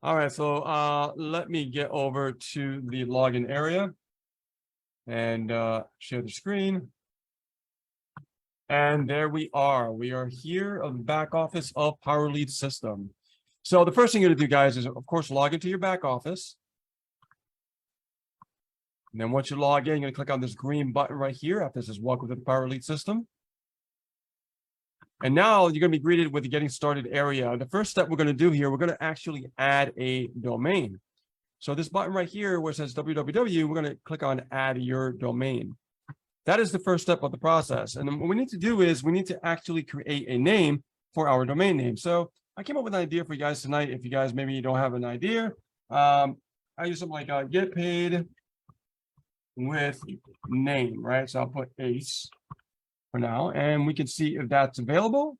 All right, so let me get over to the login area and share the screen. And there we are. We are here on the back office of PowerLead System. So the first thing you're going to do, guys, is, of course, log into your back office. And then once you log in, you're going to click on this green button right here after this is Welcome to the PowerLead System. And now you're going to be greeted with the Getting Started area. The first step we're going to do here, we're going to actually add a domain. So this button right here where it says www, we're going to click on Add Your Domain. That is the first step of the process. And then what we need to do is we need to actually create a name for our domain name. So I came up with an idea for you guys tonight. If you guys maybe don't have an idea, I use something like get paid with name, right? So I'll put Ace for now, and we can see if that's available.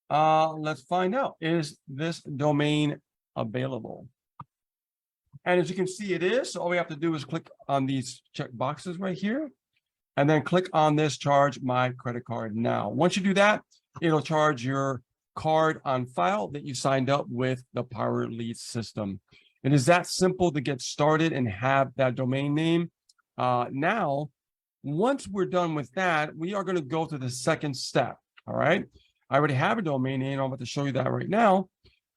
Let's find out. Is this domain available? And as you can see, it is. So all we have to do is click on these check boxes right here, and then click on this charge my credit card now. Once you do that, it'll charge your card on file that you signed up with the PowerLead System. It is that simple to get started and have that domain name. Now, once we're done with that, we are going to go to the second step. All right. I already have a domain name. I'm about to show you that right now.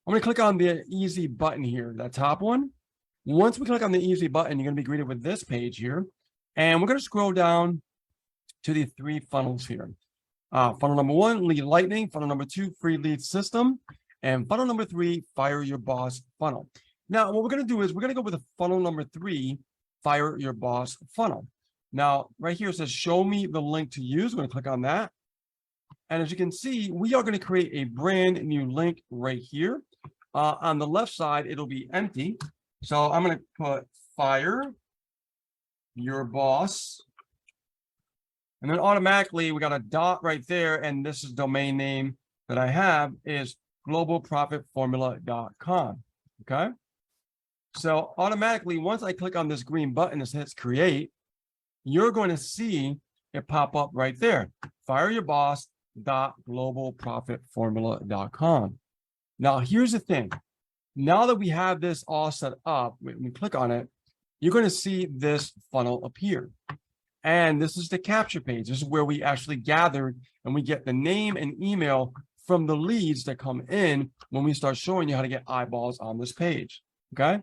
I'm going to click on the easy button here, that top one. Once we click on the easy button, you're going to be greeted with this page here. And we're going to scroll down to the three funnels here. Funnel number one, Lead Lightning. Funnel number two, Free Lead System. And funnel number three, Fire Your Boss funnel. Now, what we're going to do is we're going to go with the funnel number three, Fire Your Boss funnel. Now, right here it says, show me the link to use. We're going to click on that. And as you can see, we are going to create a brand new link right here. On the left side, it'll be empty. So I'm going to put Fire Your Boss. And then automatically we got a dot right there. And this is domain name that I have is globalprofitformula.com. Okay. So automatically, once I click on this green button that says create, you're going to see it pop up right there. fireyourboss.globalprofitformula.com. Now, here's the thing. Now that we have this all set up, when we click on it, you're going to see this funnel appear. And this is the capture page. This is where we actually gathered and we get the name and email from the leads that come in when we start showing you how to get eyeballs on this page. Okay.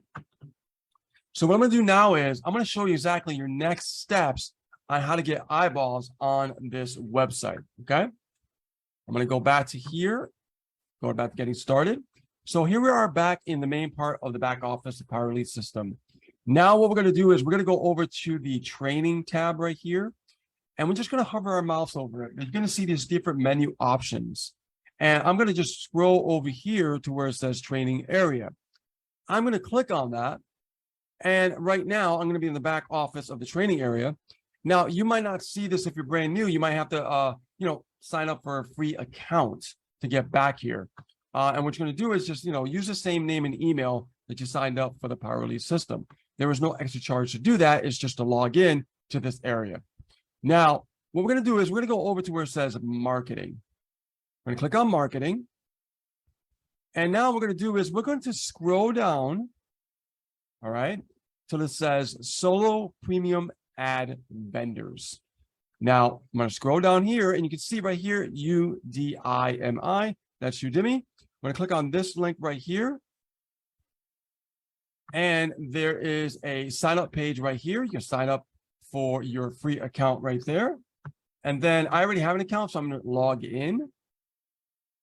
So what I'm going to do now is I'm going to show you exactly your next steps on how to get eyeballs on this website. Okay. I'm going to go back to here, go back to getting started. So here we are back in the main part of the back office, the PowerLead System. Now what we're going to do is we're going to go over to the training tab right here. And we're just going to hover our mouse over it. You're going to see these different menu options. And I'm going to just scroll over here to where it says training area. I'm going to click on that. And right now, I'm going to be in the back office of the training area. Now, you might not see this if you're brand new. You might have to, sign up for a free account to get back here. And what you're going to do is just, use the same name and email that you signed up for the PowerLead System. There is no extra charge to do that. It's just to log in to this area. Now, what we're going to do is we're going to go over to where it says marketing. We're going to click on marketing. And now what we're going to do is we're going to scroll down, all right, till it says solo premium ad vendors. Now I'm going to scroll down here and you can see right here, UDIMI, that's Udemy. I'm going to click on this link right here. And there is a sign up page right here. You can sign up for your free account right there. And then I already have an account, so I'm going to log in.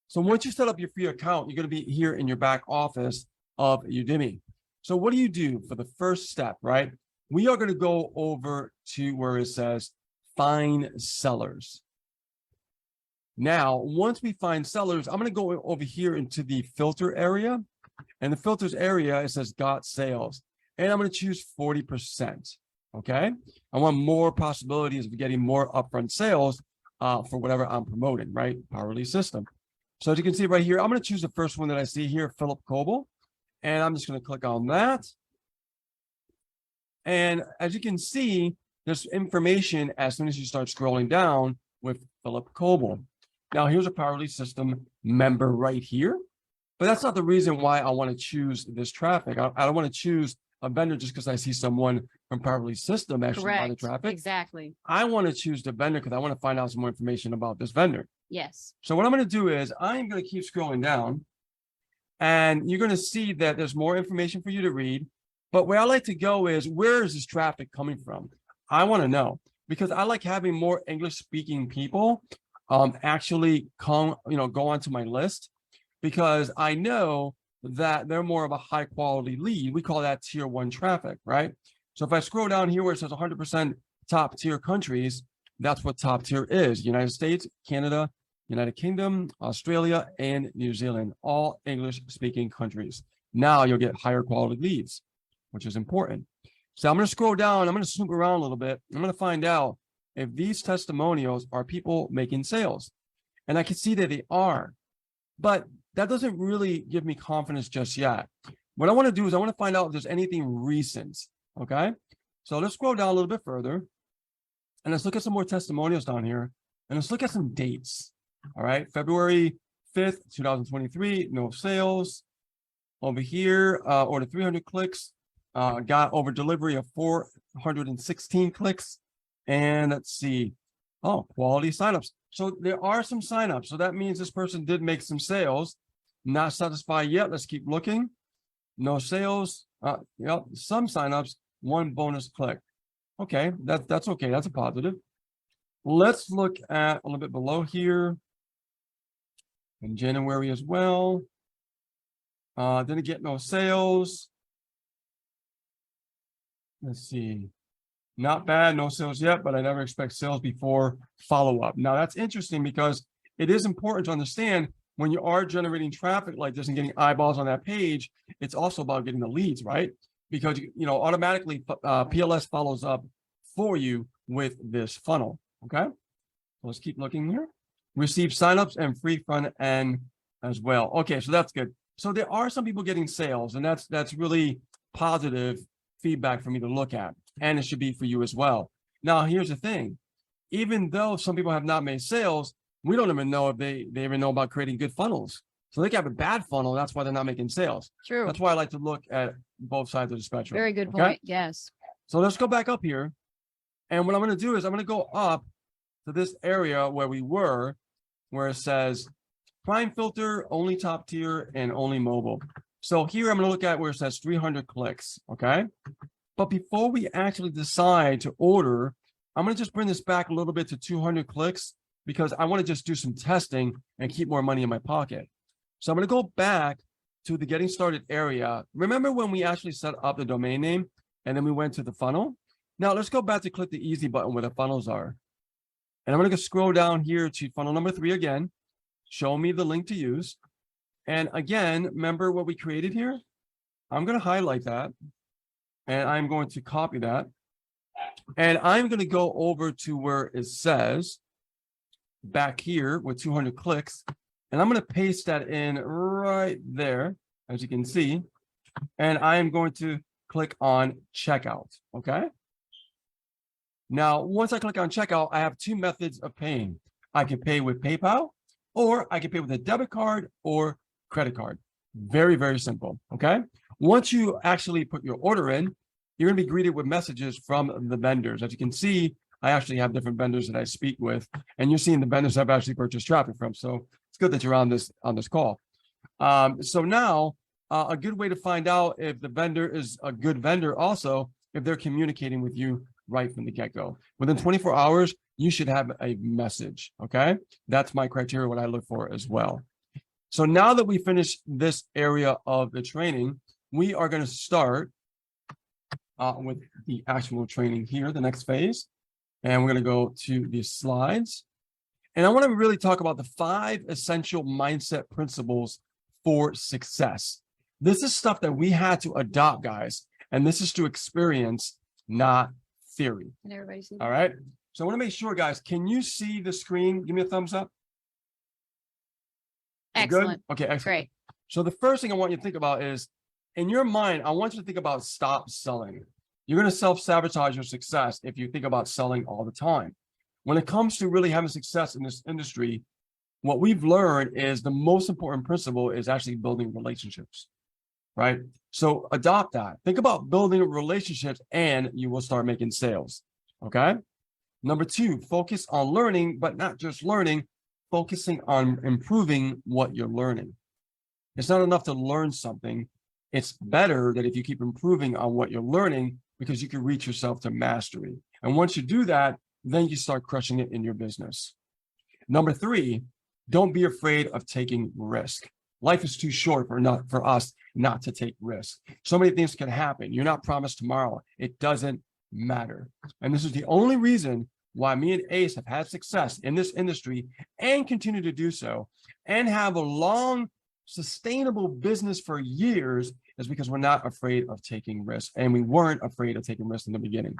So once you set up your free account, you're going to be here in your back office of Udemy. So what do you do for the first step, right? We are going to go over to where it says find sellers. Now, once we find sellers, I'm going to go over here into the filter area. And the filters area, it says got sales. And I'm going to choose 40%. Okay. I want more possibilities of getting more upfront sales for whatever I'm promoting, right? PowerLead System. So as you can see right here, I'm going to choose the first one that I see here, Philip Coble. And I'm just going to click on that. And as you can see, there's information as soon as you start scrolling down with Philip Coble. Now, here's a PowerLead System member right here. But that's not the reason why I want to choose this traffic. I don't want to choose a vendor just because I see someone from Powerfully System actually buy the Correct. traffic. Exactly. I want to choose the vendor because I want to find out some more information about this vendor. Yes. So what I'm going to do is I'm going to keep scrolling down, and you're going to see that there's more information for you to read. But where I like to go is, where is this traffic coming from? I want to know, because I like having more English speaking people actually go onto my list, because I know that they're more of a high quality lead. We call that tier 1 traffic, right? So if I scroll down here where it says 100% top tier countries, that's what top tier is: United States, Canada, United Kingdom, Australia, and New Zealand, all English speaking countries. Now you'll get higher quality leads, which is important. So I'm going to scroll down. I'm going to snoop around a little bit. I'm going to find out if these testimonials are people making sales. And I can see that they are, but that doesn't really give me confidence just yet. What I want to do is I want to find out if there's anything recent. Okay. So let's scroll down a little bit further, and let's look at some more testimonials down here, and let's look at some dates. All right. February 5th, 2023, no sales. Over here, order 300 clicks, got over delivery of 416 clicks. And let's see. Oh, quality signups. So there are some signups. So that means this person did make some sales. Not satisfied yet. Let's keep looking. No sales. Yep, some signups, 1 bonus click. Okay, that's okay. That's a positive. Let's look at a little bit below here. In January as well. Didn't get no sales. Let's see. Not bad, no sales yet, but I never expect sales before follow-up. Now that's interesting, because it is important to understand when you are generating traffic like this and getting eyeballs on that page, it's also about getting the leads, right? Because automatically PLS follows up for you with this funnel. Okay, so let's keep looking here. Receive signups and free front end as well. Okay, so that's good. So there are some people getting sales, and that's really positive feedback for me to look at, and it should be for you as well. Now, here's the thing: even though some people have not made sales, we don't even know if they even know about creating good funnels. So they can have a bad funnel. That's why they're not making sales. True. That's why I like to look at both sides of the spectrum. Very good point. Yes. So let's go back up here, and what I'm going to do is I'm going to go up to this area where we were, where it says Prime filter, only top tier, and only mobile. So here I'm going to look at where it says 300 clicks. Okay. But before we actually decide to order, I'm going to just bring this back a little bit to 200 clicks, because I want to just do some testing and keep more money in my pocket. So I'm going to go back to the getting started area. Remember when we actually set up the domain name and then we went to the funnel? Now let's go back to click the easy button where the funnels are. And I'm going to scroll down here to funnel number 3 again. Show me the link to use. And again, remember what we created here? I'm going to highlight that, and I'm going to copy that. And I'm going to go over to where it says back here with 200 clicks. And I'm going to paste that in right there, as you can see. And I am going to click on checkout. Okay. Now, once I click on checkout, I have 2 methods of paying. I can pay with PayPal, or I can pay with a debit card or credit card. Very, very simple. Okay. Once you actually put your order in, you're going to be greeted with messages from the vendors. As you can see, I actually have different vendors that I speak with, and you're seeing the vendors I've actually purchased traffic from. So it's good that you're on this call. So now a good way to find out if the vendor is a good vendor, also, if they're communicating with you right from the get-go. Within 24 hours, you should have a message. Okay. That's my criteria, what I look for as well. So now that we finished this area of the training, we are going to start with the actual training here, the next phase. And we're going to go to the slides. And I want to really talk about the 5 essential mindset principles for success. This is stuff that we had to adopt, guys. And this is to experience, not theory. Can everybody see? All right. So I want to make sure, guys, can you see the screen? Give me a thumbs up. Excellent. Good? Okay, excellent. Great. So the first thing I want you to think about is, in your mind, I want you to think about stop selling. You're going to self-sabotage your success if you think about selling all the time. When it comes to really having success in this industry, what we've learned is the most important principle is actually building relationships, right? So adopt that. Think about building relationships and you will start making sales, okay? Number two, focus on learning, but not just learning, focusing on improving what you're learning. It's not enough to learn something. It's better that if you keep improving on what you're learning, because you can reach yourself to mastery. And once you do that, then you start crushing it in your business. Number three, don't be afraid of taking risk. Life is too short for us not to take risks. So many things can happen. You're not promised tomorrow. It doesn't matter. And this is the only reason why me and Ace have had success in this industry and continue to do so and have a long, sustainable business for years is because we're not afraid of taking risks. And we weren't afraid of taking risks in the beginning.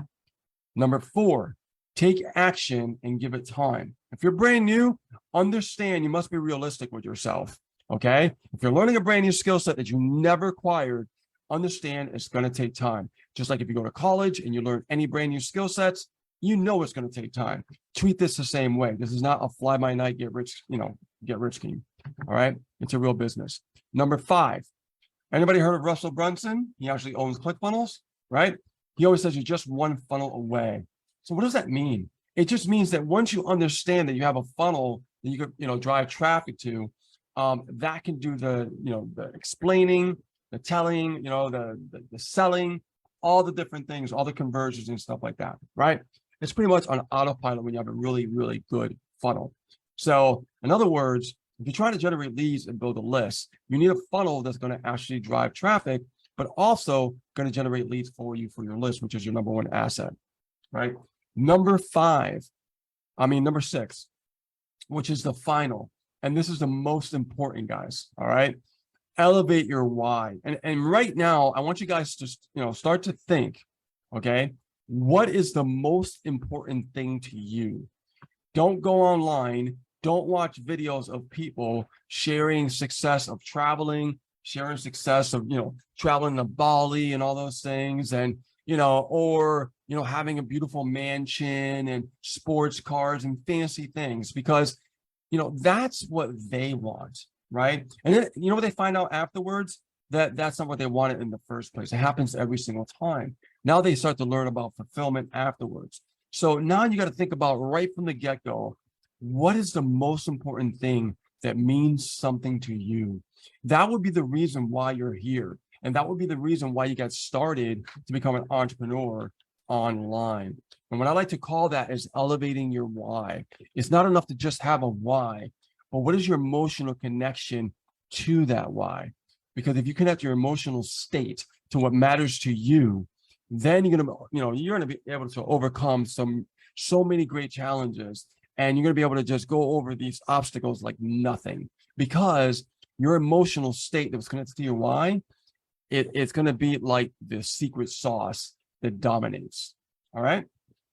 Number four, take action and give it time. If you're brand new, understand you must be realistic with yourself, okay? If you're learning a brand new skill set that you never acquired, understand it's going to take time. Just like if you go to college and you learn any brand new skill sets, you know it's going to take time. Treat this the same way. This is not a fly-by-night, get rich scheme, all right? It's a real business. Number five, anybody heard of Russell Brunson? He actually owns ClickFunnels, right? He always says you're just one funnel away. So what does that mean? It just means that once you understand that you have a funnel that you could, drive traffic to, that can do the explaining, the telling, the selling, all the different things, all the conversions and stuff like that, right? It's pretty much on autopilot when you have a really, really good funnel. So in other words, if you try to generate leads and build a list, you need a funnel that's going to actually drive traffic, but also going to generate leads for you for your list, which is your number one asset, right? Number six, which is the final, and this is the most important, guys, all right? Elevate your why. And right now, I want you guys to, start to think, okay? What is the most important thing to you? Don't go online. Don't watch videos of people sharing success of traveling, sharing success of, traveling to Bali and all those things. And, or, having a beautiful mansion and sports cars and fancy things, because, that's what they want, right? And then, what they find out afterwards? That's not what they wanted in the first place. It happens every single time. Now they start to learn about fulfillment afterwards. So now you got to think about right from the get-go, what is the most important thing that means something to you? That would be the reason why you're here. And that would be the reason why you got started to become an entrepreneur online. And what I like to call that is elevating your why. It's not enough to just have a why, but what is your emotional connection to that why? Because if you connect your emotional state to what matters to you, then you're gonna be able to overcome so many great challenges, and you're gonna be able to just go over these obstacles like nothing, because your emotional state that was connected to your why, it's gonna be like the secret sauce that dominates. All right.